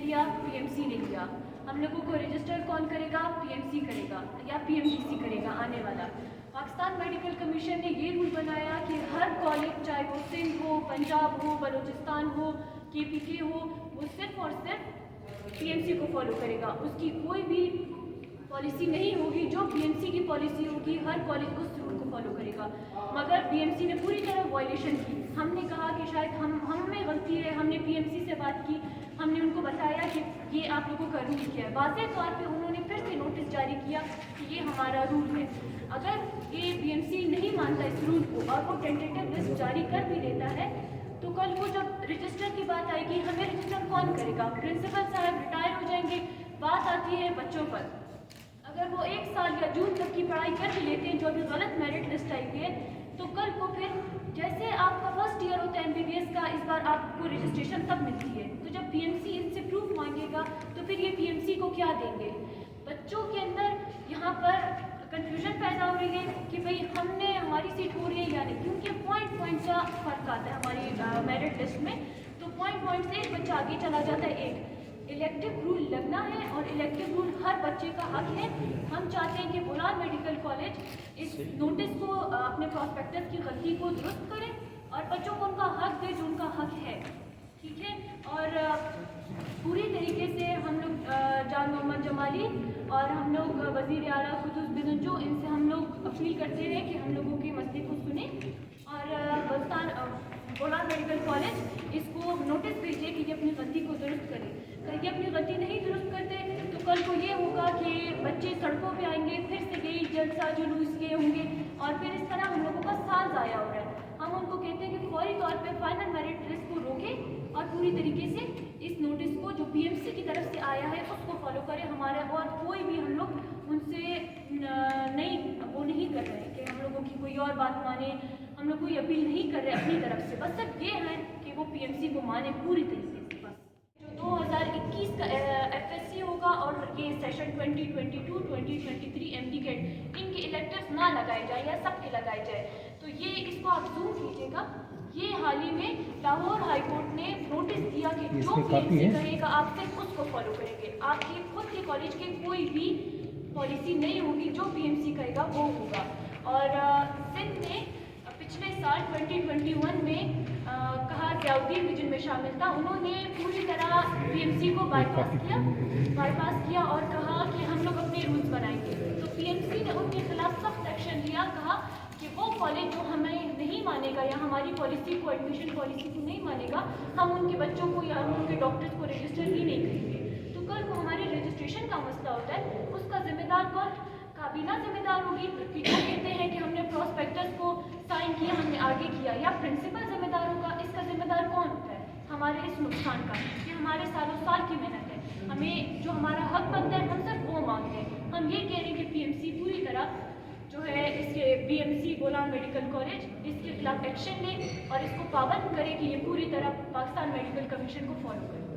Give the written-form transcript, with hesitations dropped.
लिया, PMC ने लिया। हम लोगों को रजिस्टर कौन करेगा? PMC करेगा या PMDC करेगा आने वाला। पाकिस्तान मेडिकल कमीशन ने ये रूल बनाया कि हर कॉलेज, चाहे वो सिंध हो, पंजाब हो, बलूचिस्तान हो, KPK हो, वो सिर्फ और सिर्फ PMC को फॉलो करेगा। उसकी कोई भी पॉलिसी नहीं होगी जो PMC की पॉलिसी होगी, हर कॉलेज उस रूल को फॉलो करेगा। मगर PMC ने पूरी तरह वायलेशन की। हमने कहा कि शायद हमें गलती है, हमने PMC से बात की, हमने उनको बताया कि ये आप लोगों का रूल क्या है। वाज़ेह तौर पे उन्होंने फिर से नोटिस जारी किया कि ये हमारा रूल है। अगर ये PMC नहीं मानता इस रूल को और वो टेंटेटिव लिस्ट जारी कर भी देता है, तो कल को जब रजिस्टर की बात आएगी, हमें रजिस्टर कौन करेगा? प्रिंसिपल साहब रिटायर हो जाएंगे। बात आती है बच्चों पर, अगर वो 1 साल या जून तक की पढ़ाई कर भी लेते हैं, जो अभी गलत मेरिट लिस्ट आई हुई है, तो कल को फिर जैसे आपका फर्स्ट ईयर होता है MBBS का, इस बार आपको रजिस्ट्रेशन तब मिलती है। तो जब PMC इनसे प्रूफ मांगेगा तो फिर ये PMC को क्या देंगे? बच्चों के अंदर यहाँ पर कन्फ्यूजन पैदा हो रही है कि भाई हमारी सीट हो रही है या नहीं, क्योंकि पॉइंट का फर्क आता है हमारी मेरिट लिस्ट में। तो पॉइंट से एक बच्चा आगे चला जाता है। एक इलेक्टिव रूल लगना है और इलेक्टिव रूल हर बच्चे का हक है। हम चाहते हैं कि बोलान मेडिकल कॉलेज इस नोटिस को, अपने प्रॉस्पेक्टस की गलती को दुरुस्त करें और बच्चों को उनका हक दे जो उनका हक है, ठीक है। और पूरी तरीके से हम लोग जान मोहम्मद जमाली और हम लोग वज़ीर आला कुतुब बिनुजो, इनसे हम लोग अपील करते हैं कि हम लोगों के मसले को सुने और बोलान मेडिकल कॉलेज इसको नोटिस भेजिए कि ये अपनी गलती को दुरुस्त करे। अगर ये अपनी गलती नहीं दुरुस्त करते तो कल को ये होगा कि बच्चे सड़कों पे आएंगे, फिर से यही जलसा जुलूस ये होंगे और फिर इस तरह हम लोगों का साल ज़ाया हो रहा है। हम उनको कहते हैं कि फौरी तौर पे फाइनल मेरिट लिस्ट को रोकें और पूरी तरीके से इस नोटिस को जो PMC की तरफ से आया है उसको फॉलो करें। हमारे और कोई भी हम लोग उनसे नहीं कर रहे हैं कि हम लोगों की कोई और बात माने, हम लोग कोई अपील नहीं कर रहे अपनी तरफ से। बस सिर्फ ये है कि वो PMC को माने पूरी तरीके से। बस जो 2021 का FSC होगा और ये सेशन 2022-2023 MD-CAT इनके इलेक्टर्स ना लगाए जाए या सबके लगाए जाए, तो ये इसको आप जूम कीजिएगा। ये हाल ही में लाहौर हाई कोर्ट ने नोटिस दिया कि जो PMC करेगा आप सिर्फ उसको फॉलो करेंगे। आपकी खुद के कॉलेज की कोई भी पॉलिसी नहीं होगी, जो PMC करेगा वो होगा। और सिंध ने पिछले साल 2021 में कहा, ज़ियाउद्दीन भी जिनमें शामिल था, उन्होंने पूरी तरह PMC को बाईपास किया और कहा कि हम लोग अपने रूल्स बनाएंगे। तो PMC ने उनके खिलाफ सख्त एक्शन लिया, कहा कि वो कॉलेज जो हमें नहीं मानेगा या हमारी पॉलिसी को, एडमिशन पॉलिसी को नहीं मानेगा, हम उनके बच्चों को या उनके डॉक्टर्स को रजिस्टर ही नहीं करेंगे। तो कल को हमारे रजिस्ट्रेशन का मसला होता है, उसका जिम्मेदार कौन? काबीना जिम्मेदार होगी कि जो कहते हैं कि हमने प्रॉस्पेक्टस को साइन किया, हमने आगे किया, या प्रिंसिपल जिम्मेदार होगा? इसका जिम्मेदार कौन होता है? हमारे इस नुकसान का, कि हमारे सालों साल की मेहनत है, हमें जो हमारा हक बनता है हम सिर्फ वो मांगते हैं। हम ये कह रहे हैं कि PMC पूरी तरह जो है इसके BMC बोलान मेडिकल कॉलेज इसके खिलाफ एक्शन ले और इसको पाबंद करे कि ये पूरी तरह पाकिस्तान मेडिकल कमीशन को फॉलो करे।